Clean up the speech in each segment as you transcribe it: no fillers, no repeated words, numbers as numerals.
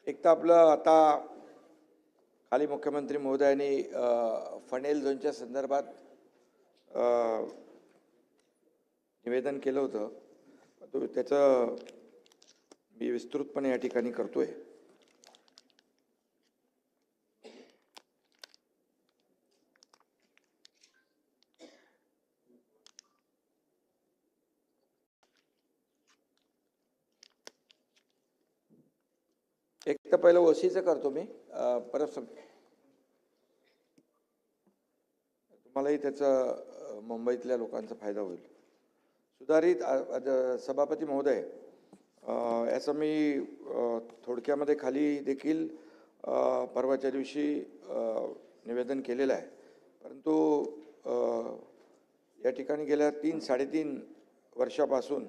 एक तर आपलं आता खाली मुख्यमंत्री महोदयांनी फनेल झोनच्या संदर्भात निवेदन केलं होतं. तो त्याचं मी विस्तृतपणे या ठिकाणी करतोय. एक तर पहिलं ओसीचं करतो मी, परत तुम्हालाही त्याचा मुंबईतल्या लोकांचा फायदा होईल. सुधारित सभापती महोदय, याचं मी थोडक्यामध्ये खाली देखील परवाच्या दिवशी निवेदन केलेलं आहे. परंतु या ठिकाणी गेल्या 3-3.5 वर्षापासून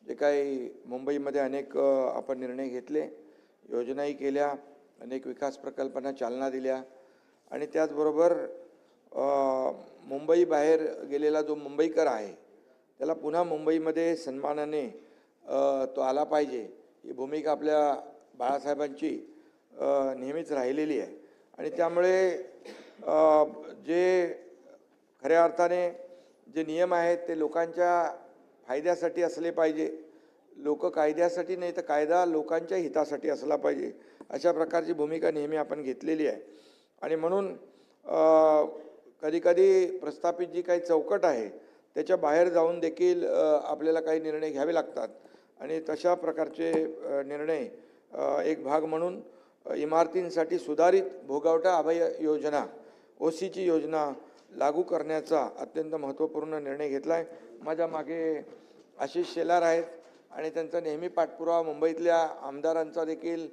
जे काही मुंबईमध्ये अनेक आपण निर्णय घेतले, योजनाही केल्या, अनेक विकास प्रकल्पांना चालना दिल्या आणि त्याचबरोबर मुंबई बाहेर गेलेला जो मुंबईकर आहे त्याला पुन्हा मुंबईमध्ये सन्मानाने तो आला पाहिजे, ही भूमिका आपल्या बाळासाहेबांची नेहमीच राहिलेली आहे. आणि त्यामुळे जे खऱ्या अर्थाने जे नियम आहेत ते लोकांच्या फायद्यासाठी असले पाहिजे. लोक कायद्यासाठी नाही तर कायदा लोकांच्या हितासाठी असला पाहिजे, अशा प्रकारची भूमिका नेहमी आपण घेतलेली आहे. आणि म्हणून कधीकधी प्रस्थापित जी काही चौकट आहे त्याच्या बाहेर जाऊन देखील आपल्याला काही निर्णय घ्यावे लागतात. आणि तशा प्रकारचे निर्णय एक भाग म्हणून इमारतींसाठी सुधारित भोगवटा अभय योजना, ओसीची योजना लागू करण्याचा अत्यंत महत्त्वपूर्ण निर्णय घेतला आहे. माझ्या मागे आशिष शेलार आहेत आणि त्यांचा नेहमी पाठपुरावा, मुंबईतल्या आमदारांचा देखील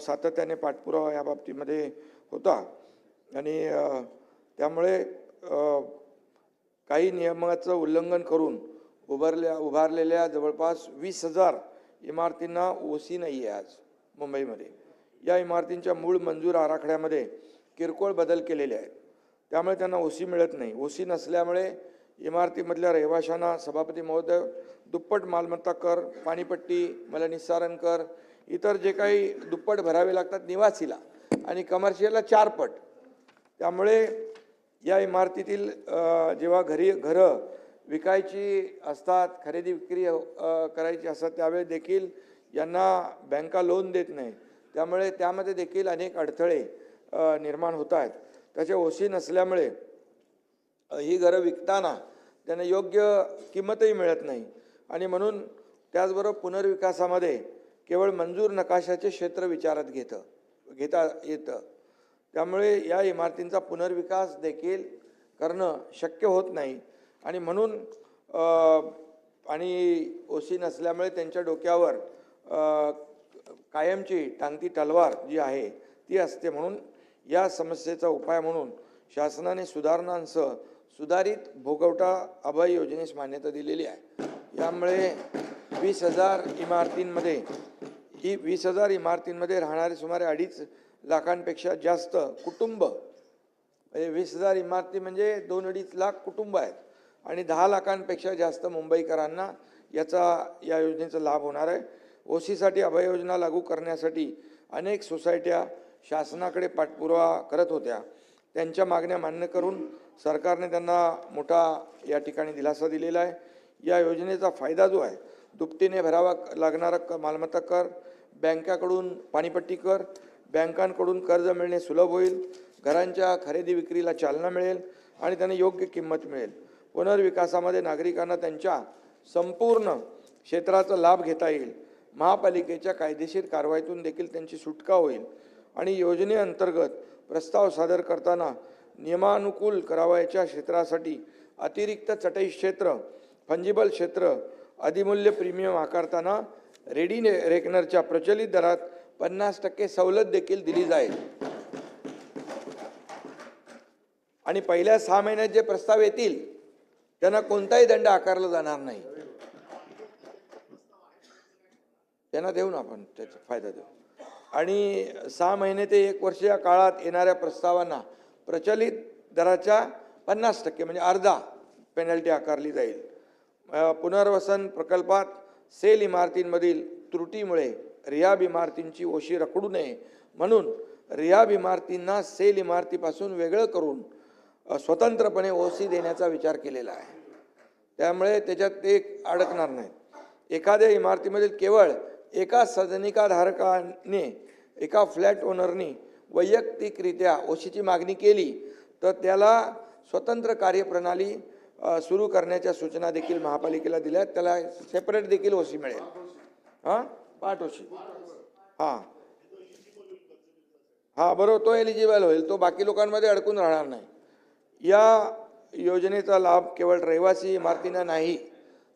सातत्याने पाठपुरावा या बाबतीमध्ये होता. आणि त्यामुळे काही नियमाचं उल्लंघन करून उभारलेल्या जवळपास 20,000 इमारतींना ओसी नाही आहे आज मुंबईमध्ये. या इमारतींच्या मूळ मंजूर आराखड्यामध्ये किरकोळ बदल केलेले आहेत, त्यामुळे त्यांना ओसी मिळत नाही. ओसी नसल्यामुळे इमारतीमधल्या रहिवाशांना सभापती महोदय दुप्पट मालमत्ता कर, पाणीपट्टी, मलनिस्सारण कर, इतर जे काही दुप्पट भरावे लागतात निवासीला आणि कमर्शियलला 4 पट. त्यामुळे या इमारतीतील जेव्हा घरं विकायची असतात, खरेदी विक्री करायची असतात, त्यावेळी देखील यांना बँका लोन देत नाही. त्यामुळे त्यामध्ये देखील अनेक अडथळे निर्माण होत आहेत. त्याच्या ओसी नसल्यामुळे ही घरं विकताना त्यांना योग्य किंमतही मिळत नाही. आणि म्हणून त्याचबरोबर पुनर्विकासामध्ये केवळ मंजूर नकाशाचे क्षेत्र विचारात घेता येतं. त्यामुळे या इमारतींचा पुनर्विकास देखील करणं शक्य होत नाही. आणि म्हणून आणि ओसी नसल्यामुळे त्यांच्या डोक्यावर कायमची टांगती तलवार जी आहे ती असते. म्हणून या समस्येचा उपाय म्हणून शासनाने सुधारणांसह सुधारित भोगवटा अभय योजनेस मान्यता दिलेली आहे. यामुळे 20,000 इमारतींमध्ये राहणारे सुमारे 2.5 लाखांपेक्षा जास्त कुटुंब, म्हणजे 20,000 इमारती म्हणजे 2-2.5 लाख कुटुंब आहेत आणि 10 लाखांपेक्षा जास्त मुंबईकरांना या योजनेचा लाभ होणार आहे. ओसीसाठी अभय योजना लागू करण्यासाठी अनेक सोसायट्या शासनाकडे पाठपुरावा करत होत्या. त्यांच्या मागण्या मान्य करून सरकारने त्यांना मोठा या ठिकाणी दिलासा दिलेला आहे. या योजनेचा फायदा जो आहे, दुपटीने भरावा लागणारा मालमत्ता कर, बँकाकडून पाणीपट्टी कर, बँकांकडून कर्ज मिळणे सुलभ होईल, घरांच्या खरेदी विक्रीला चालना मिळेल आणि त्यांना योग्य किंमत मिळेल. पुनर्विकासामध्ये नागरिकांना त्यांच्या संपूर्ण क्षेत्राचा लाभ घेता येईल. महापालिकेच्या कायदेशीर कारवाईतून देखील त्यांची सुटका होईल. आणि योजनेअंतर्गत प्रस्ताव सादर करताना नियमानुकूल करावयाच्या क्षेत्रासाठी अतिरिक्त चटई क्षेत्र, फंजिबल क्षेत्र, अधिमूल्य प्रीमियम आकारताना रेडी रेकनरच्या प्रचलित दरात 50% सवलत देखील दिली जाईल. आणि पहिल्या 6 महिन्यात जे प्रस्ताव येतील त्यांना कोणताही दंड आकारला जाणार नाही. त्यांना देऊ ना आपण त्याचा फायदा देऊ. आणि 6 महिने ते 1 वर्ष या काळात येणाऱ्या प्रस्तावांना प्रचलित दराच्या 50% म्हणजे अर्धा पेनल्टी आकारली जाईल. पुनर्वसन प्रकल्पात सेल इमारतींमधील त्रुटीमुळे रिहाब इमारतींची ओशी रखडू नये म्हणून रिहाब इमारतींना सेल इमारतीपासून वेगळं करून स्वतंत्रपणे ओसी देण्याचा विचार केलेला आहे. त्यामुळे त्याच्यात ते अडकणार नाही. एखाद्या इमारतीमधील केवळ एका सदनिकाधारकाने एका फ्लॅट ओनरनी वैयक्तिकरित्या ओशीची मागणी केली तर त्याला स्वतंत्र कार्यप्रणाली सुरू करण्याच्या सूचना देखील महापालिकेला दिल्या. त्याला सेपरेट देखील ओशी मिळेल. हां, पाठ ओशी. हां हां, बरोबर, तो एलिजिबल होईल. तो बाकी लोकांमध्ये अडकून राहणार नाही. या योजनेचा लाभ केवळ रहिवासी इमारतींना नाही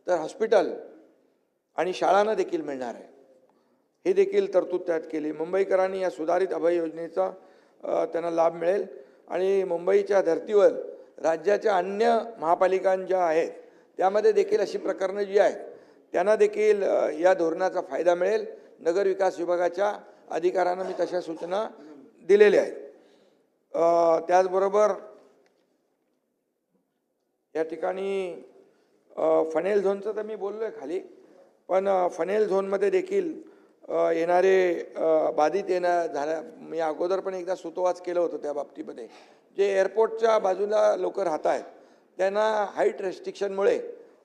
तर हॉस्पिटल आणि शाळांना देखील मिळणार आहे. हे देखील तरतूद त्यात केली. मुंबईकरांनी या सुधारित अभय योजनेचा त्यांना लाभ मिळेल आणि मुंबईच्या धर्तीवर राज्याच्या अन्य महापालिकांच्या आहेत त्यामध्ये देखील अशी प्रकरणं जी आहेत त्यांना देखील या धोरणाचा फायदा मिळेल. नगरविकास विभागाच्या अधिकाऱ्यांना मी तशा सूचना दिलेल्या आहेत. त्याचबरोबर या ठिकाणी फनेल झोनचं तर मी बोललो आहे खाली, पण फनेल झोनमध्ये देखील येणारे बाधित झाल्या. मी अगोदर पण एकदा सुतोवाच केलं होतं त्या बाबतीमध्ये. जे एअरपोर्टच्या बाजूला लोक राहत आहेत त्यांना हाईट रेस्ट्रिक्शनमुळे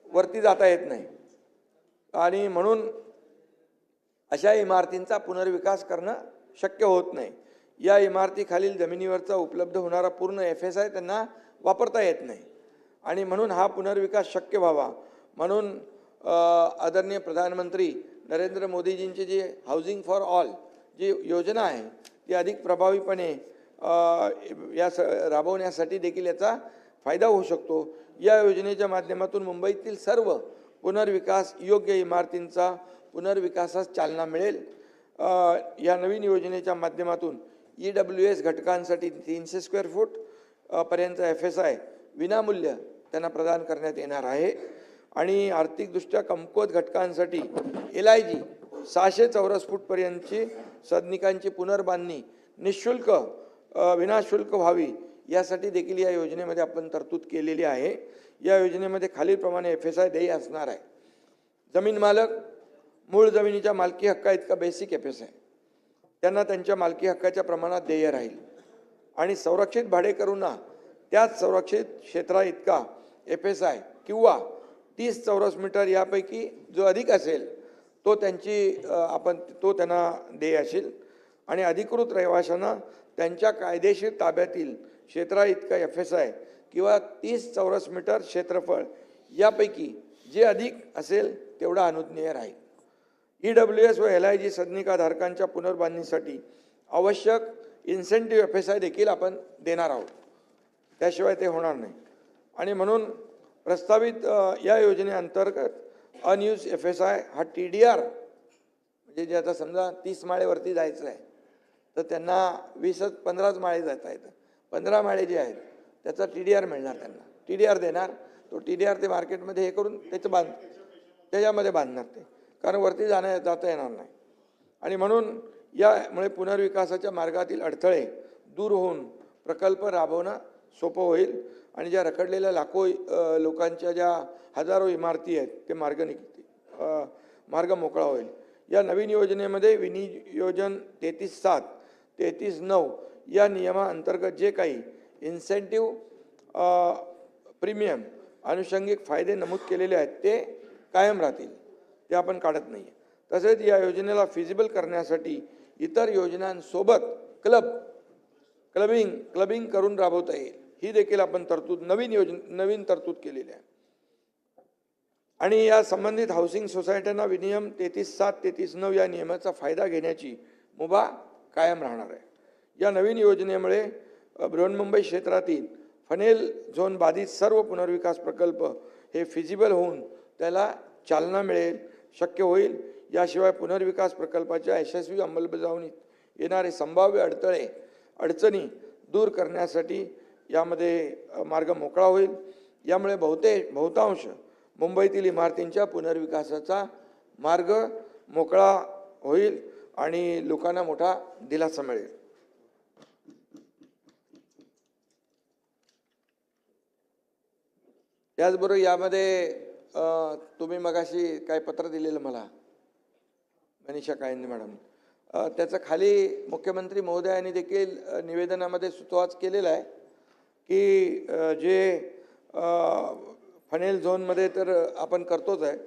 वरती जाता येत नाही आणि म्हणून अशा इमारतींचा पुनर्विकास करणं शक्य होत नाही. या इमारतीखालील जमिनीवरचा उपलब्ध होणारा पूर्ण FSI त्यांना वापरता येत नाही आणि म्हणून हा पुनर्विकास शक्य व्हावा म्हणून आदरणीय प्रधानमंत्री नरेंद्र मोदीजींची जी हाऊसिंग फॉर ऑल जी योजना आहे ती अधिक प्रभावीपणे राबवण्यासाठी देखील याचा फायदा होऊ शकतो. या योजनेच्या माध्यमातून मुंबईतील सर्व पुनर्विकास योग्य इमारतींचा पुनर्विकासास चालना मिळेल. या नवीन योजनेच्या माध्यमातून EWS घटकांसाठी 300 स्क्वेअर फूट पर्यंत FSI विनामूल्य त्यांना प्रदान करण्यात येणार आहे आणि आर्थिकदृष्ट्या कमकुवत घटकांसाठी LIG 600 चौरस फूटपर्यंतची सदनिकांची पुनर्बांधणी निःशुल्क विनाशुल्क व्हावी यासाठी देखील या योजनेमध्ये आपण तरतूद केलेली आहे. या योजनेमध्ये खालीलप्रमाणे FSI देय असणार आहे. जमीन मालक मूळ जमिनीच्या मालकी हक्का इतका बेसिक FSI त्यांना त्यांच्या मालकी हक्काच्या प्रमाणात देय राहील आणि संरक्षित भाडेकरूंना त्याच संरक्षित क्षेत्रा इतका FSI किंवा 30 चौरस मीटर यापैकी जो अधिक असेल तो त्यांना देय असेल आणि अधिकृत रहिवाशांना त्यांच्या कायदेशीर ताब्यातील क्षेत्रा इतका FSI किंवा 30 चौरस मीटर क्षेत्रफळ यापैकी जे अधिक असेल तेवढा अनुज्ञेय राहील. EWS व LIG सदनिकाधारकांच्या पुनर्बांधणीसाठी आवश्यक इन्सेंटिव्ह FSI देखील आपण देणार आहोत. त्याशिवाय ते होणार नाही आणि म्हणून प्रस्तावित या योजनेअंतर्गत अनयूज FSI हा TDR म्हणजे जे आता समजा 30 माळेवरती जायचं आहे तर त्यांना 15च माळे जाता येतं. 15 माळे जे आहेत त्याचा TDR मिळणार त्यांना. TDR देणार. तो TDR ते मार्केटमध्ये हे करून त्याच्यामध्ये बांधणार ते, कारण वरती जाता येणार नाही आणि म्हणून यामुळे पुनर्विकासाच्या मार्गातील अडथळे दूर होऊन प्रकल्प राबवणं सोपं होईल आणि ज्या रखडलेल्या लाखो लोकांच्या ज्या हजारो इमारती आहेत ते मार्ग मोकळा होईल. या नवीन योजनेमध्ये विनियोजन 33/7 33/9 या नियमाअंतर्गत जे काही इन्सेंटिव्ह प्रीमियम अनुषंगिक फायदे नमूद केलेले आहेत ते कायम राहतील. ते आपण काढत नाही. तसेच या योजनेला फिजिबल करण्यासाठी इतर योजनांसोबत क्लबिंग करून राबवता येईल. ही देखील आपण तरतूद नवीन तरतूद केलेली आहे आणि या संबंधित हाऊसिंग सोसायट्यांना विनियम 33/7 33/9 या नियमाचा फायदा घेण्याची मुभा कायम राहणार आहे. या नवीन योजनेमुळे बृहन्मुंबई क्षेत्रातील फनेल झोन बाधित सर्व पुनर्विकास प्रकल्प हे फिजिबल होऊन त्याला चालना मिळेल, शक्य होईल. याशिवाय पुनर्विकास प्रकल्पाच्या यशस्वी अंमलबजावणीत येणारे संभाव्य अडचणी दूर करण्यासाठी यामध्ये मार्ग मोकळा होईल. यामुळे बहुतांश मुंबईतील इमारतींच्या पुनर्विकासाचा मार्ग मोकळा होईल आणि लोकांना मोठा दिलासा मिळेल. त्याचबरोबर यामध्ये तुम्ही मगाशी काय पत्र दिलेलं मला मनीषा कायंदे मॅडम, त्याचं खाली मुख्यमंत्री महोदयांनी देखील निवेदनामध्ये सुतोवाच केलेला आहे की जे फनेल झोनमध्ये तर आपण करतोच आहे,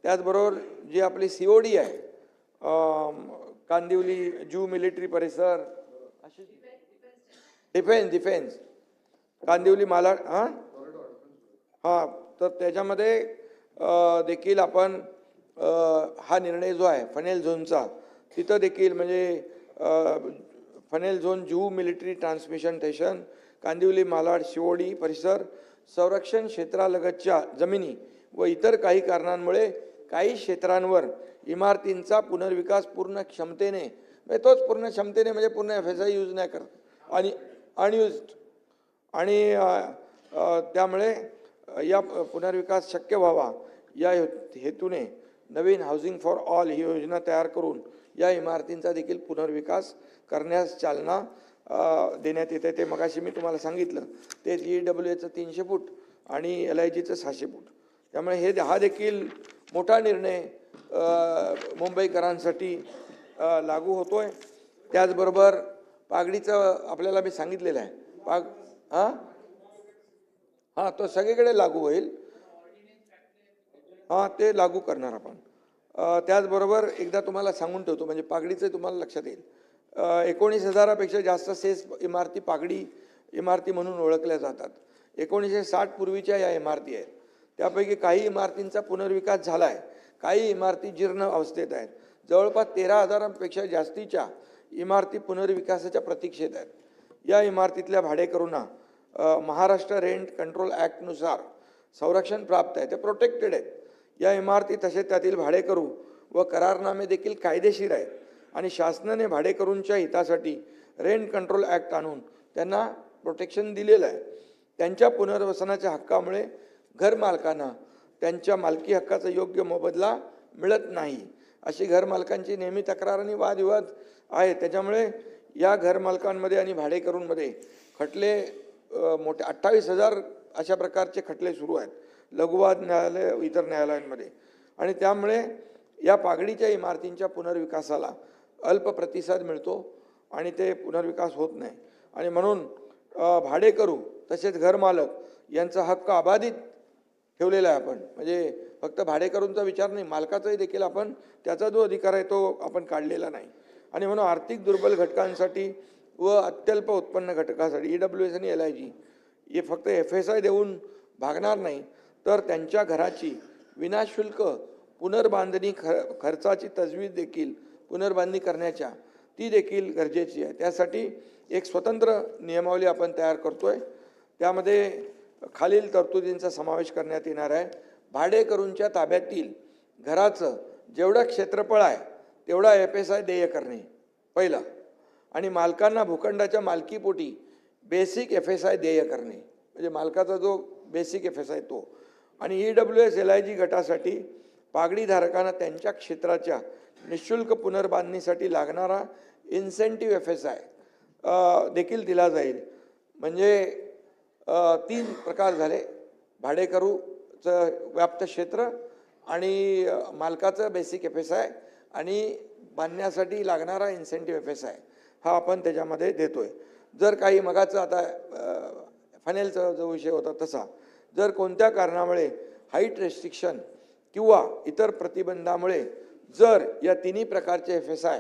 त्याचबरोबर जी आपली COD आहे, कांदिवली जू मिलिटरी परिसर, डिफेन्स कांदिवली मालाड, हां, तर त्याच्यामध्ये देखील आपण हा निर्णय जो आहे फनेल झोनचा, तिथं देखील म्हणजे फनेल झोन जू military transmission station, Kandivali Malad COD परिसर, संरक्षण क्षेत्रालगतच्या जमिनी व इतर काही कारणांमुळे काही क्षेत्रांवर इमारतींचा पुनर्विकास पूर्ण क्षमतेने, म्हणजे तोच पूर्ण क्षमतेने म्हणजे पूर्ण FSI यूज नाही करत आणि अनयुज्ड, आणि त्यामुळे या पुनर्विकास शक्य व्हावा या हेतूने नवीन हाऊसिंग फॉर ऑल ही योजना तयार करून या इमारतींचा देखील पुनर्विकास करण्यास चालना देण्यात येते. ते मगाशी मी तुम्हाला सांगितलं ते EWAचं 300 फूट आणि LIGचं 600 फूट. त्यामुळे हा देखील मोठा निर्णय मुंबईकरांसाठी लागू होतोय. त्याचबरोबर पागडीचं आपल्याला मी सांगितलेलं आहे, हां तो सगळीकडे लागू होईल, हां ते लागू करणार आपण. त्याचबरोबर एकदा तुम्हाला सांगून ठेवतो, म्हणजे पागडीचं तुम्हाला लक्षात येईल, 19,000पेक्षा जास्त सेस इमारती पागडी इमारती म्हणून ओळखल्या जातात. 1960 पूर्वीच्या या इमारती आहेत. त्यापैकी काही इमारतींचा पुनर्विकास झाला आहे, काही इमारती जीर्ण अवस्थेत आहेत. जवळपास 13,000पेक्षा जास्तीच्या इमारती पुनर्विकासाच्या प्रतीक्षेत आहेत. या इमारतीतल्या भाडेकरूंना महाराष्ट्र रेंट कंट्रोल ॲक्टनुसार संरक्षण प्राप्त आहे, ते प्रोटेक्टेड आहेत. या इमारती तसेच त्यातील भाडेकरू व करारनामे देखील कायदेशीर आहेत आणि शासनाने भाडेकरूंच्या हितासाठी रेंट कंट्रोल ॲक्ट आणून त्यांना प्रोटेक्शन दिलेलं आहे. त्यांच्या पुनर्वसनाच्या हक्कामुळे घरमालकांना त्यांच्या मालकी हक्काचा योग्य मोबदला मिळत नाही, अशी घरमालकांची नेहमी तक्रार आणि वादविवाद आहे. त्याच्यामुळे या घरमालकांमध्ये आणि भाडेकरूंमध्ये खटले मोठे 28,000 अशा प्रकारचे खटले सुरू आहेत लघुवाद न्यायालय इतर न्यायालयांमध्ये. आणि त्यामुळे या पागडीच्या इमारतींच्या पुनर्विकासाला अल्प प्रतिसाद मिळतो आणि ते पुनर्विकास होत नाही. आणि म्हणून भाडेकरू तसेच घरमालक यांचा हक्क अबाधित ठेवलेला आहे आपण. म्हणजे फक्त भाडेकरूंचा विचार नाही, मालकाचाही देखील आपण त्याचा जो अधिकार आहे तो आपण काढलेला नाही. आणि म्हणून आर्थिक दुर्बल घटकांसाठी व अत्यल्प उत्पन्न घटकासाठी EWS आणि LIG हे फक्त FSI देऊन भागणार नाही, तर त्यांच्या घराची विनाशुल्क पुनर्बांधणी खर्चाची तजवीज देखील पुनर्बांधणी करण्याच्या ती देखील गरजेची आहे. त्यासाठी एक स्वतंत्र नियमावली आपण तयार करतोय. त्यामध्ये खालील तरतुदींचा समावेश करण्यात येणार आहे. भाडेकरूंच्या ताब्यातील घराचं जेवढं क्षेत्रफळ आहे तेवढा FSI देय करणे पहिलं, आणि मालकांना भूखंडाच्या मालकीपोटी बेसिक FSI देय करणे, म्हणजे मालकाचा जो बेसिक FSI तो. आणि EWS LIG गटासाठी पागडीधारकांना त्यांच्या क्षेत्राच्या निःशुल्क पुनर्बांधणीसाठी लागणारा इन्सेंटिव्ह FSI देखील दिला जाईल. म्हणजे 3 प्रकार झाले, भाडेकरूचं व्याप्त क्षेत्र आणि मालकाचं बेसिक FSI आणि बांधण्यासाठी लागणारा इन्सेंटिव्ह FSI हा आपण त्याच्यामध्ये देतोय. जर काही मगाचं आता फनेलचा जो विषय होता तसा, जर कोणत्या कारणामुळे हाईट रेस्ट्रिक्शन किंवा इतर प्रतिबंधामुळे जर या तिन्ही प्रकारचे FSI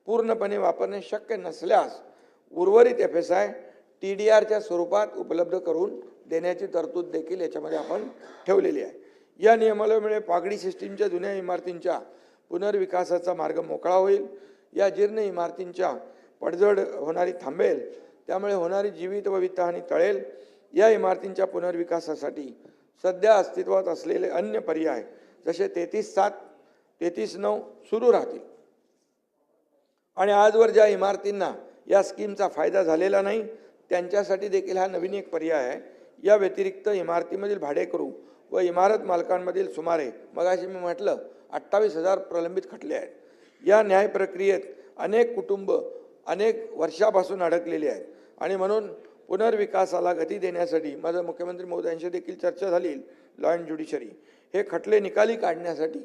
पूर्णपणे वापरणे शक्य नसल्यास उर्वरित FSI TDRच्या स्वरूपात उपलब्ध करून देण्याची तरतूद देखील याच्यामध्ये आपण ठेवलेली आहे. या नियमावलीमुळे पागडी सिस्टीमच्या जुन्या इमारतींच्या पुनर्विकासाचा मार्ग मोकळा होईल. या जीर्ण इमारतींच्या पडझड होणारी थांबेल, त्यामुळे होणारी जीवित व वित्तहानी टळेल. या इमारतींच्या पुनर्विकासासाठी सध्या अस्तित्वात असलेले अन्य पर्याय जसे 33/7, 33/9 सुरू राहतील. आणि आजवर ज्या इमारतींना या स्कीमचा फायदा झालेला नाही त्यांच्यासाठी देखील हा नवीन एक पर्याय आहे. या व्यतिरिक्त इमारतीमधील भाडेकरू व इमारत मालकांमधील सुमारे मगाशी मी म्हटलं 28,000 प्रलंबित खटले आहेत. या न्याय प्रक्रियेत अनेक कुटुंब अनेक वर्षापासून अडकलेली आहेत आणि म्हणून पुनर्विकासाला गती देण्यासाठी माझं मुख्यमंत्री महोदयांशी देखील चर्चा झाली. लॉ अँड ज्युडिशरी हे खटले निकाली काढण्यासाठी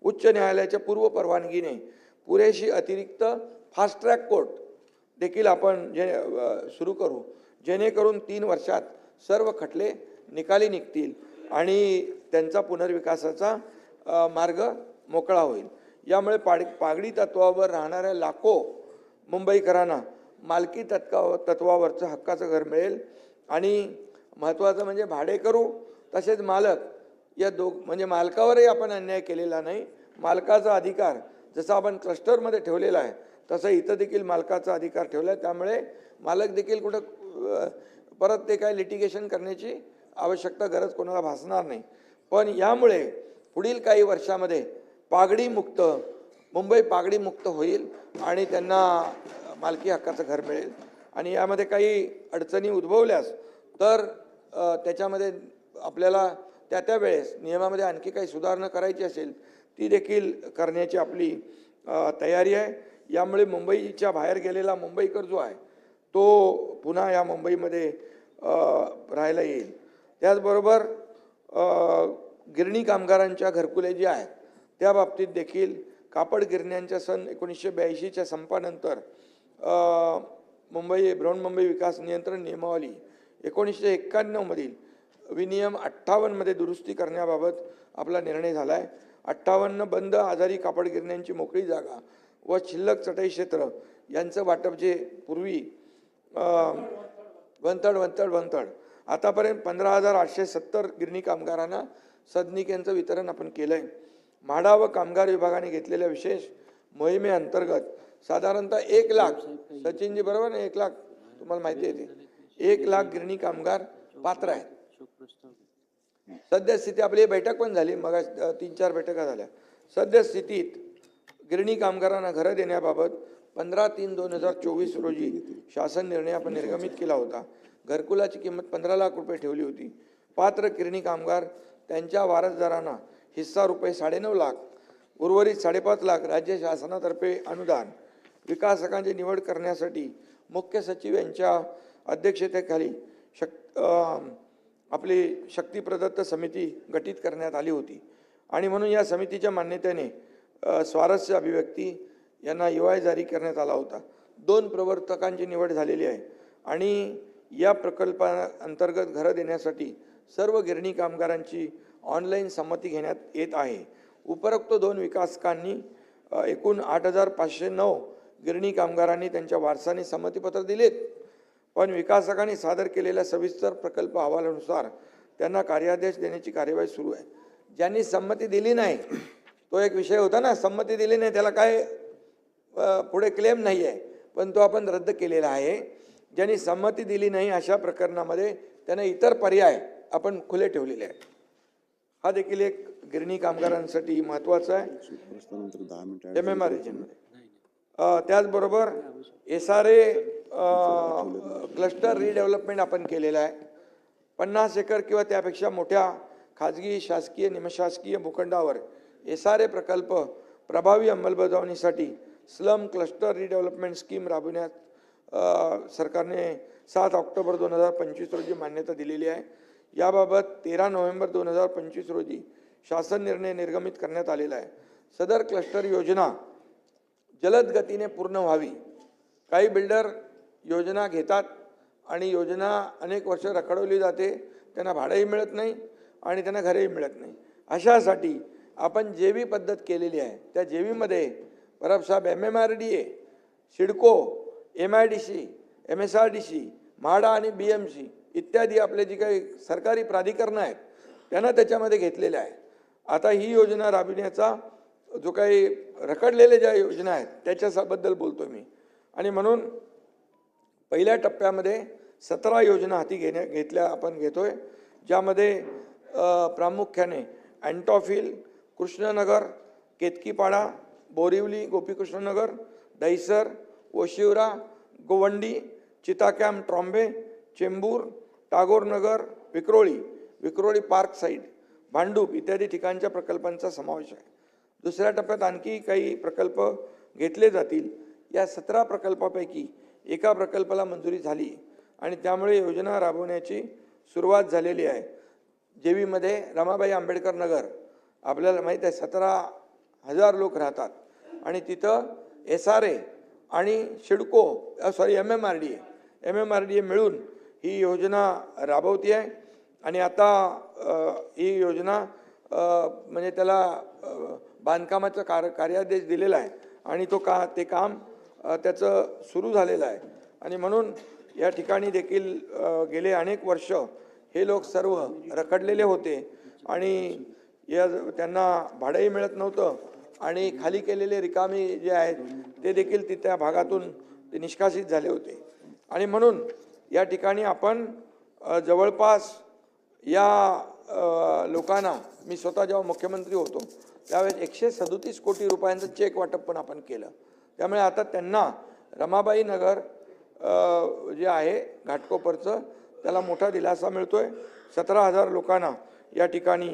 उच्च न्यायालयाच्या पूर्व परवानगीने पुरेशी अतिरिक्त फास्ट ट्रॅक कोर्ट देखील आपण सुरू करू, जेणेकरून 3 वर्षात सर्व खटले निकाली निघतील आणि त्यांचा पुनर्विकासाचा मार्ग मोकळा होईल. यामुळे पागडी तत्वावर राहणाऱ्या लाखो मुंबईकरांना मालकी तत्वावरचं हक्काचं घर मिळेल आणि महत्त्वाचं म्हणजे भाडेकरू तसेच मालक या म्हणजे मालकावरही आपण अन्याय केलेला नाही. मालकाचा अधिकार जसा आपण क्लस्टरमध्ये ठेवलेला आहे तसं इथं देखील मालकाचा अधिकार ठेवला आहे. त्यामुळे मालक देखील कुठं परत ते काय लिटिगेशन करण्याची आवश्यकता गरज कोणाला भासणार नाही. पण यामुळे पुढील काही वर्षामध्ये मुंबई पागडी मुक्त होईल आणि त्यांना मालकी हक्काचं घर मिळेल. आणि यामध्ये काही अडचणी उद्भवल्यास तर त्याच्यामध्ये आपल्याला त्या वेळेस नियमामध्ये आणखी काही सुधारणा करायची असेल ती देखील करण्याची आपली तयारी आहे. यामुळे मुंबईच्या बाहेर गेलेला मुंबईकर जो आहे तो पुन्हा या मुंबईमध्ये राहायला येईल. त्याचबरोबर गिरणी कामगारांच्या घरकुले जे आहेत त्या बाबतीत देखील कापड गिरण्यांच्या सन 1982च्या संपानंतर बृहन्मुंबई विकास नियंत्रण नियमावली 1991मधील विनियम 58 मध्ये दुरुस्ती करण्याबाबत आपला निर्णय झाला आहे. 58 बंद आजारी कापड गिरण्यांची मोकळी जागा व शिल्लक चटई क्षेत्र यांचं वाटप जे पूर्वी वंतड आतापर्यंत 15,870 गिरणी कामगारांना सदनिकेंचं वितरण आपण केलं आहे. म्हाडा व कामगार विभागाने घेतलेल्या विशेष मोहिमेअंतर्गत साधारणतः 1 लाख, सचिनजी बरोबर ना, 1 लाख तुम्हाला माहिती आहे ते 1 लाख गिरणी कामगार पात्र आहेत. सद्यस्थिती आपली बैठक पण झाली, मग 3-4 बैठका झाल्या. सद्यस्थितीत गिरणी कामगारांना घरं देण्याबाबत 15/3/2024 रोजी शासन निर्णय आपण निर्गमित केला होता. घरकुलाची किंमत 15 लाख रुपये ठेवली होती. पात्र गिरणी कामगार त्यांच्या वारसदारांना हिस्सा रुपये 9.5 लाख, उर्वरित 5.5 लाख राज्य शासनातर्फे अनुदान. विकासकांची निवड करण्यासाठी मुख्य सचिव यांच्या अध्यक्षतेखाली आपली शक्ती प्रदत्त समिती गठीत करण्यात आली होती आणि म्हणून या समितीच्या मान्यतेने स्वारस्य अभिव्यक्ती यांना EOI जारी करण्यात आला होता. 2 प्रवर्तकांची निवड झालेली आहे आणि या प्रकल्पाअंतर्गत घरं देण्यासाठी सर्व गिरणी कामगारांची ऑनलाईन संमती घेण्यात येत आहे. उपरोक्त 2 विकासकांनी एकूण 8,509 गिरणी कामगारांनी त्यांच्या वारसाने संमतीपत्र दिलेत, पण विकासकांनी सादर केलेल्या सविस्तर प्रकल्प अहवालानुसार त्यांना कार्यादेश देण्याची कार्यवाही सुरू आहे. ज्यांनी संमती दिली नाही तो एक विषय होता ना, संमती दिली नाही त्याला काय पुढे क्लेम नाही आहे, पण तो आपण रद्द केलेला आहे. ज्यांनी संमती दिली नाही अशा प्रकरणामध्ये त्यांना इतर पर्याय आपण खुले ठेवलेले आहेत. हा देखील एक गिरणी कामगारांसाठी महत्त्वाचा आहे MMR रिजनमध्ये. त्याचबरोबर SRA क्लस्टर रिडेव्हलपमेंट आपण केलेलं आहे. 50 एकर किंवा त्यापेक्षा मोठ्या खाजगी, शासकीय, निमशासकीय भूखंडावर SRA प्रकल्प प्रभावी अंमलबजावणीसाठी स्लम क्लस्टर रिडेव्हलपमेंट स्कीम राबविण्यात सरकारने 7 ऑक्टोबर 2025 रोजी मान्यता दिलेली आहे. याबाबत 13 नोव्हेंबर 2025 रोजी शासन निर्णय निर्गमित करण्यात आलेला आहे. सदर क्लस्टर योजना जलद गतीने पूर्ण व्हावी. काही बिल्डर योजना घेतात आणि योजना अनेक वर्ष रखडवली जाते, त्यांना भाडंही मिळत नाही आणि त्यांना घरही मिळत नाही. अशासाठी आपण जेवी पद्धत केलेली आहे. त्या जेवीमध्ये परबसाहेब MMRDA, CIDCO, MIDC, MSRDC, MHADA आणि BMC इत्यादी आपले जी काही सरकारी प्राधिकरणं आहेत त्यांना त्याच्यामध्ये घेतलेले आहे. आता ही योजना राबविण्याचा जो काही रखडलेल्या ज्या योजना आहेत त्याच्याबद्दल बोलतो मी. आणि म्हणून पहिल्या टप्प्यामध्ये 17 योजना हाती घेतल्या आपण घेतोय, ज्यामध्ये प्रामुख्याने अँटॉफिल, कृष्णनगर, केतकीपाडा, बोरिवली, गोपीकृष्णनगर, दहिसर, ओशिवरा, गोवंडी, चिताकॅम्प, ट्रॉम्बे, चेंबूर, टागोरनगर, विक्रोळी पार्क साईड, भांडूप इत्यादी ठिकाणच्या प्रकल्पांचा समावेश आहे. दुसऱ्या टप्प्यात आणखी काही प्रकल्प घेतले जातील. या 17 प्रकल्पापैकी एका प्रकल्पाला मंजुरी झाली आणि त्यामुळे योजना राबवण्याची सुरुवात झालेली आहे. जेवीमध्ये रमाबाई आंबेडकर नगर आपल्याला माहीत आहे 17,000 लोक राहतात. आणि तिथं SRA आणि सिडको MMRDA मिळून ही योजना राबवती आहे. आणि आता ही योजना म्हणजे त्याला बांधकामाचा कार्यादेश दिलेला आहे आणि ते काम त्याचं सुरू झालेलं आहे. आणि म्हणून या ठिकाणी देखील गेले अनेक वर्ष हे लोक सर्व रखडलेले होते आणि त्यांना भाडंही मिळत नव्हतं आणि खाली केलेले रिकामी जे आहेत ते देखील त्या भागातून ते निष्कासित झाले होते. आणि म्हणून या ठिकाणी आपण जवळपास या लोकांना, मी स्वतः जेव्हा मुख्यमंत्री होतो त्यावेळेस 137 कोटी रुपयांचं चेक वाटप पण आपण केलं. त्यामुळे आता त्यांना रमाबाई नगर जे आहे घाटकोपरचं त्याला मोठा दिलासा मिळतोय. 17,000 लोकांना या ठिकाणी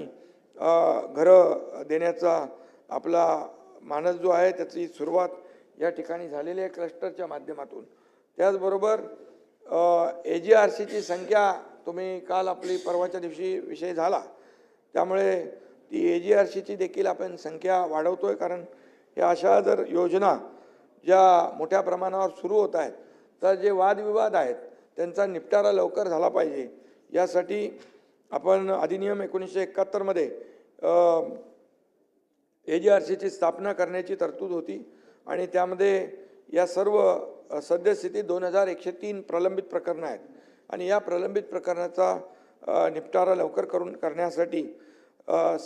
घरं देण्याचा आपला मानस जो आहे त्याची सुरुवात या ठिकाणी झालेली आहे क्लस्टरच्या माध्यमातून. त्याचबरोबर AGRCची संख्या तुम्ही काल आपली परवाच्या दिवशी विषय झाला, त्यामुळे ती AGRCची देखील आपण संख्या वाढवतोय. कारण या अशा जर योजना ज्या मोठ्या प्रमाणावर सुरू होत आहेत तर जे वादविवाद आहेत त्यांचा निपटारा लवकर झाला पाहिजे यासाठी आपण अधिनियम 1971 मध्ये AGRCची स्थापना करण्याची तरतूद होती आणि त्यामध्ये या सर्व सद्यस्थितीत 2103 प्रलंबित प्रकरणं आहेत आणि या प्रलंबित प्रकरणाचा निपटारा लवकर करण्यासाठी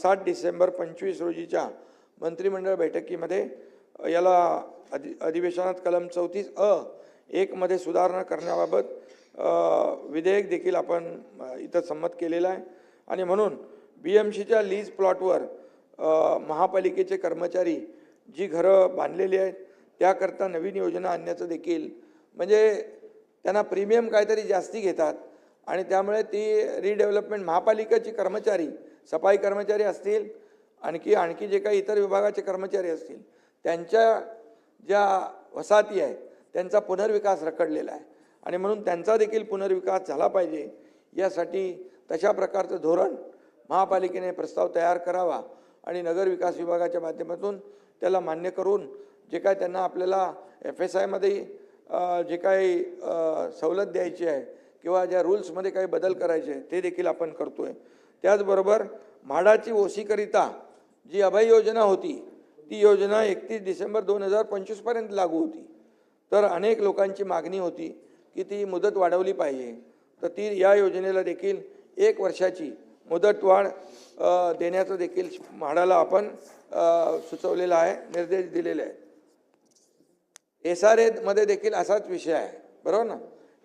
7 डिसेंबर 2025 रोजीच्या मंत्रिमंडळ बैठकीमध्ये याला अधिवेशनात कलम 34(अ)(1) मध्ये सुधारणा करण्याबाबत विधेयक देखील आपण इथं संमत केलेलं आहे. आणि म्हणून BMCच्या लीज प्लॉटवर महापालिकेचे कर्मचारी जी घरं बांधलेली आहेत त्याकरता नवीन योजना आणण्याचं देखील, म्हणजे त्यांना प्रीमियम काहीतरी जास्ती घेतात आणि त्यामुळे ती रिडेव्हलपमेंट महापालिकेचे कर्मचारी, सफाई कर्मचारी असतील, आणखी जे काही इतर विभागाचे कर्मचारी असतील, त्यांच्या ज्या वसाहती आहेत त्यांचा पुनर्विकास रखडलेला आहे आणि म्हणून त्यांचा देखील पुनर्विकास झाला पाहिजे. यासाठी तशा प्रकारचं धोरण महापालिकेने प्रस्ताव तयार करावा आणि नगरविकास विभागाच्या माध्यमातून त्याला मान्य करून जे काय त्यांना आपल्याला FSIमध्ये जे काही सवलत द्यायची आहे किंवा ज्या रूल्समध्ये काही बदल करायचे आहे ते देखील आपण करतोय. त्याचबरोबर म्हाडाची ओसीकरिता जी अभय योजना होती ती योजना 31 डिसेंबर 2025 पर्यंत लागू होती. तर अनेक लोकांची मागणी होती की ती मुदत वाढवली पाहिजे, तर ती या योजनेला देखील 1 वर्षाची मुदतवाढ देण्याचं देखील म्हाडाला आपण सुचवलेलं आहे, निर्देश दिलेले आहेत. SRA मध्ये देखील असाच विषय आहे, बरोबर ना.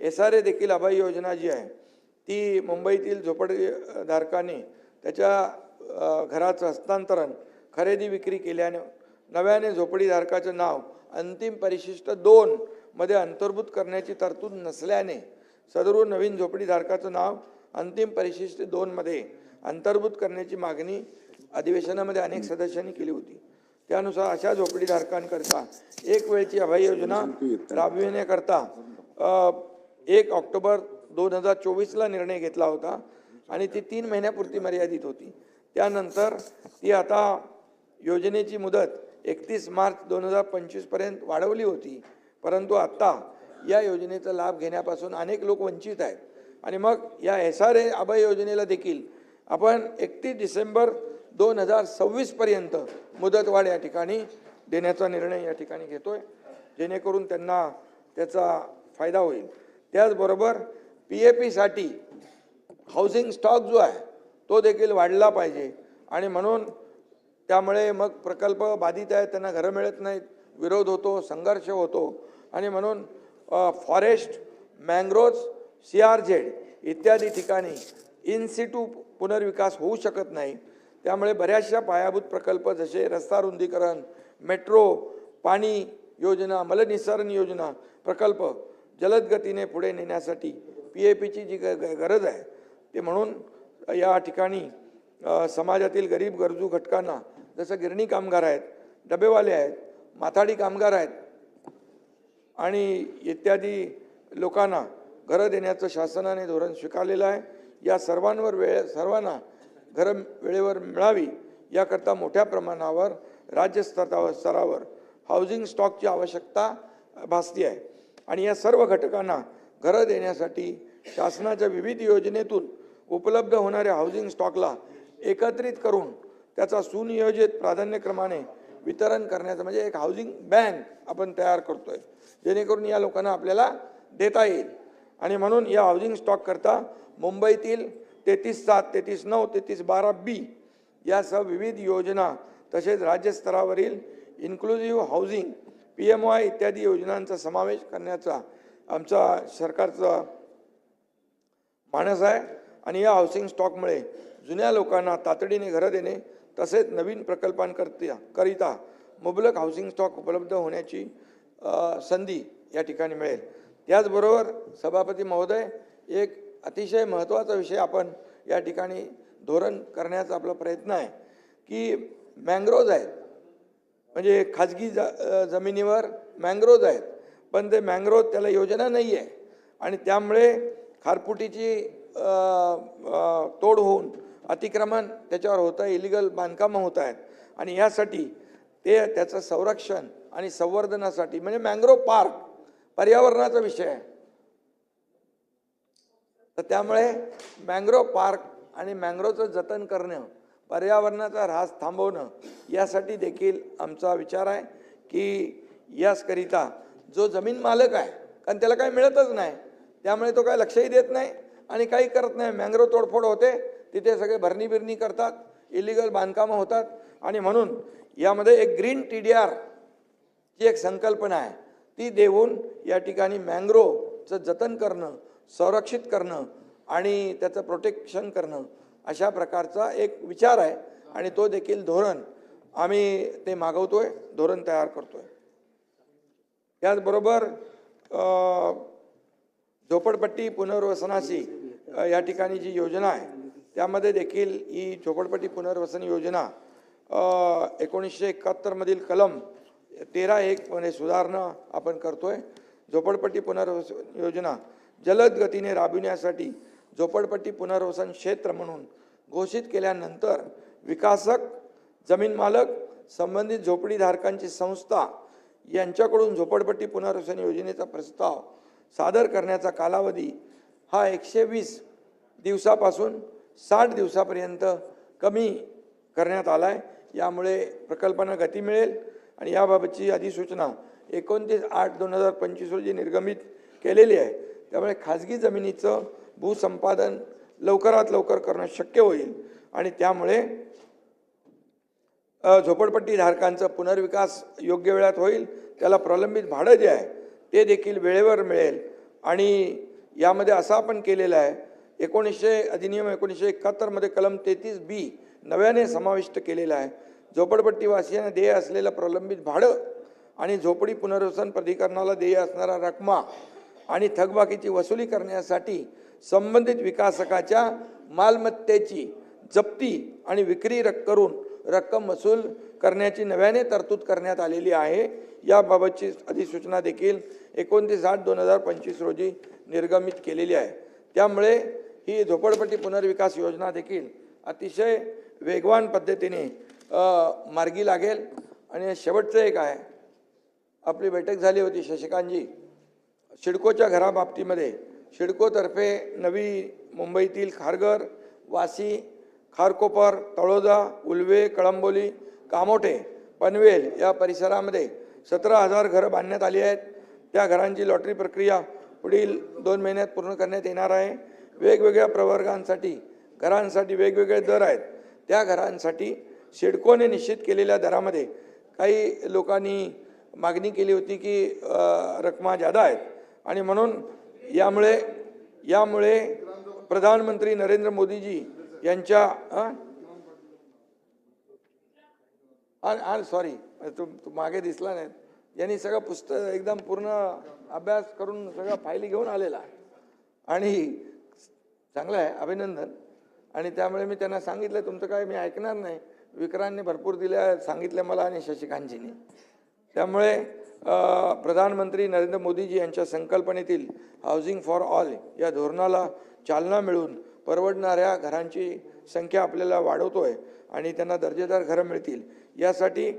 SRA देखील अभय योजना जी आहे ती मुंबईतील झोपडीधारकांनी त्याच्या घराचं हस्तांतरण खरेदी विक्री केल्याने नव्याने झोपडीधारकाचं नाव अंतिम परिशिष्ट 2 मध्ये अंतर्भूत करण्याची तरतूद नसल्याने सदरू नवीन झोपडीधारकाचं नाव अंतिम परिशिष्ट 2 मध्ये अंतर्भूत करण्याची मागणी अधिवेशनामध्ये अनेक सदस्यांनी केली होती. त्यानुसार अशा झोपडीधारकांकरता एक वेळची अभय योजना राबविण्याकरता 1 ऑक्टोबर 2024ला निर्णय घेतला होता आणि ती 3 महिन्यापुरती मर्यादित होती. त्यानंतर ती आता योजनेची मुदत 31 मार्च 2025 पर्यंत वाढवली होती, परंतु आता या योजनेचा लाभ घेण्यापासून अनेक लोक वंचित आहेत आणि मग या SRA अभय योजनेला देखील आपण 31 डिसेंबर 2026 पर्यंत मुदतवाढ या ठिकाणी देण्याचा निर्णय या ठिकाणी घेतोय, जेणेकरून त्यांना त्याचा फायदा होईल. त्याचबरोबर PAP साठी हाऊसिंग स्टॉक जो आहे तो देखील वाढला पाहिजे आणि म्हणून त्यामुळे मग प्रकल्प बाधित आहेत त्यांना घरं मिळत नाहीत, विरोध होतो, संघर्ष होतो आणि म्हणून फॉरेस्ट, मँग्रोव्ज, CRZ इत्यादी ठिकाणी इन सिटू पुनर्विकास होऊ शकत नाही. त्यामुळे बऱ्याचशा पायाभूत प्रकल्प जसे रस्ता रुंदीकरण, मेट्रो, पाणी योजना, मलनिस्सारण योजना प्रकल्प जलद गतीने पुढे नेण्यासाठी PAPची जी गरज आहे ते म्हणून या ठिकाणी समाजातील गरीब गरजू घटकांना जसं गिरणी कामगार आहेत, डबेवाले आहेत, माथाडी कामगार आहेत आणि इत्यादी लोकांना घरं देण्याचं शासनाने धोरण स्वीकारलेलं आहे. या सर्वांना घरं वेळेवर मिळावी याकरता मोठ्या प्रमाणावर राज्य स्तरावर हाऊसिंग स्टॉकची आवश्यकता भासती आहे आणि या सर्व घटकांना घरं देण्यासाठी शासनाच्या विविध योजनेतून उपलब्ध होणाऱ्या हाऊसिंग स्टॉकला एकत्रित करून त्याचा सुनियोजित प्राधान्यक्रमाने वितरण करण्याचं म्हणजे एक हाऊसिंग बँक आपण तयार करतोय, जेणेकरून या लोकांना आपल्याला देता येईल. आणि म्हणून या हाऊसिंग स्टॉक करता मुंबईतील 33/7, 33/9, 33/12B यासह विविध योजना तसेच राज्यस्तरावरील इन्क्लुझिव्ह हाऊसिंग PMOI इत्यादी योजनांचा समावेश करण्याचा आमचा सरकारचा मानस आहे. आणि या हाऊसिंग स्टॉकमुळे जुन्या लोकांना तातडीने घरं देणे तसेच नवीन प्रकल्पांकरिता मुबलक हाऊसिंग स्टॉक उपलब्ध होण्याची संधी या ठिकाणी मिळेल. त्याचबरोबर सभापती महोदय, एक अतिशय महत्त्वाचा विषय आपण या ठिकाणी धोरण करण्याचा आपला प्रयत्न आहे की मँग्रोव्ज आहेत, म्हणजे खाजगी जमिनीवर मँग्रोव्ज आहेत, पण ते मँग्रोव्ज त्याला योजना नाही आहे आणि त्यामुळे खारफुटीची तोड होऊन अतिक्रमण त्याच्यावर होतं आहे, इलिगल बांधकामं होत आहेत आणि यासाठी त्याचं संरक्षण आणि संवर्धनासाठी म्हणजे मँग्रोव्ह पार्क पर्यावरणाचा विषय आहे. तर त्यामुळे मँग्रोव्ह पार्क आणि मँग्रोव्हचं जतन करणं, पर्यावरणाचा ऱ्हास थांबवणं यासाठी देखील आमचा विचार आहे की याकरिता जो जमीन मालक आहे, कारण त्याला काही मिळतच नाही, त्यामुळे तो काय लक्षही देत नाही आणि काही करत नाही. मँग्रोव्ह तोडफोड होते, तिथे सगळे भरणी बिरणी करतात, इलिगल बांधकामं होतात आणि म्हणून यामध्ये एक ग्रीन TDR ची एक संकल्पना आहे, ती देऊन या ठिकाणी मँग्रोव्हचं जतन करणं, संरक्षित करणं आणि त्याचं प्रोटेक्शन करणं अशा प्रकारचा एक विचार आहे आणि तो देखील धोरण आम्ही ते मागवतोय, धोरण तयार करतोय. त्याचबरोबर झोपडपट्टी पुनर्वसनाची या ठिकाणी जी योजना आहे त्यामध्ये देखील ही झोपडपट्टी पुनर्वसन योजना 1971 मधील कलम 13(1) मध्ये सुधारणा आपण करतोय. झोपडपट्टी पुनर्वसन योजना जलद गतीने राबविण्यासाठी झोपडपट्टी पुनर्वसन क्षेत्र म्हणून घोषित केल्यानंतर विकासक, जमीन मालक, संबंधित झोपडीधारकांची संस्था यांच्याकडून झोपडपट्टी पुनर्वसन योजनेचा प्रस्ताव सादर करण्याचा कालावधी हा 120 दिवसापासून 60 दिवसापर्यंत कमी करण्यात आला आहे. यामुळे प्रकल्पांना गती मिळेल आणि याबाबतची अधिसूचना 29/8/2025 रोजी निर्गमित केलेली आहे. त्यामुळे खाजगी जमिनीचं भूसंपादन लवकरात लवकर करणं शक्य होईल आणि त्यामुळे झोपडपट्टी धारकांचा पुनर्विकास योग्य वेळात होईल. त्याला प्रलंबित भाडं जे आहे ते देखील वेळेवर मिळेल आणि यामध्ये असं आपण केलेलं आहे, अधिनियम 1971 मध्ये कलम 33(b) नव्याने समाविष्ट केलेला आहे. झोपडपट्टीवासियांना देय असलेलं प्रलंबित भाडं आणि झोपडी पुनर्वसन प्राधिकरणाला देय असणारा रकमा आणि थकबाकीची वसुली करण्यासाठी संबंधित विकासकाच्या मालमत्तेची जप्ती आणि विक्री करून रक्कम वसूल करण्याची नव्याने तरतूद करण्यात आलेली आहे. याबाबतची अधिसूचना देखील 29/8/2025 रोजी निर्गमित केलेली आहे. त्यामुळे ही झोपडपट्टी पुनर्विकास योजना देखील अतिशय वेगवान पद्धतीने मार्गी लागेल. आणि शेवटचं एक आहे, आपली बैठक झाली होती शशिकांतजी सिडकोच्या घराबाबतीमध्ये. सिडकोतर्फे नवी मुंबईतील खारघर, वाशी, खारकोपर, तळोजा, उल्वे, कळंबोली, कामोठे, पनवेल या परिसरामध्ये 17,000 घरं बांधण्यात आली आहेत. त्या घरांची लॉटरी प्रक्रिया पुढील 2 महिन्यात पूर्ण करण्यात येणार आहे. वेगवेगळ्या प्रवर्गांसाठी घरांसाठी वेगवेगळे दर आहेत. त्या घरांसाठी सिडकोने निश्चित केलेल्या दरामध्ये काही लोकांनी मागणी केली होती की रकमा जादा आहेत आणि म्हणून यामुळे प्रधानमंत्री नरेंद्र मोदीजी यांच्या सॉरी तू मागे दिसला नाही, यांनी सगळं पुस्तक एकदम पूर्ण अभ्यास करून सगळं फायली घेऊन आलेला आणि चांगलं आहे, अभिनंदन. आणि त्यामुळे मी त्यांना सांगितलं तुमचं काय मी ऐकणार नाही, विक्रांतने भरपूर दिल्या सांगितलं मला आणि शशिकांतजींनी. त्यामुळे प्रधानमंत्री नरेंद्र मोदीजी यांच्या संकल्पनेतील हाऊसिंग फॉर ऑल या धोरणाला चालना मिळून परवडणाऱ्या घरांची संख्या आपल्याला वाढवतोय आणि त्यांना दर्जेदार घरं मिळतील. यासाठी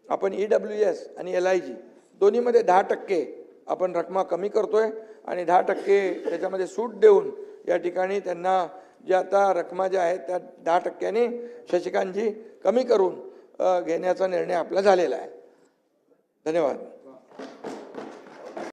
आपण EWS आणि LIG दोन्हीमध्ये 10% आपण रकमा कमी करतोय आणि 10% त्याच्यामध्ये सूट देऊन या ठिकाणी त्यांना ज्या आता रकमा ज्या आहेत त्या 10%ने शशिकांतजी कमी करून घेण्याचा निर्णय आपला झालेला आहे. धन्यवाद.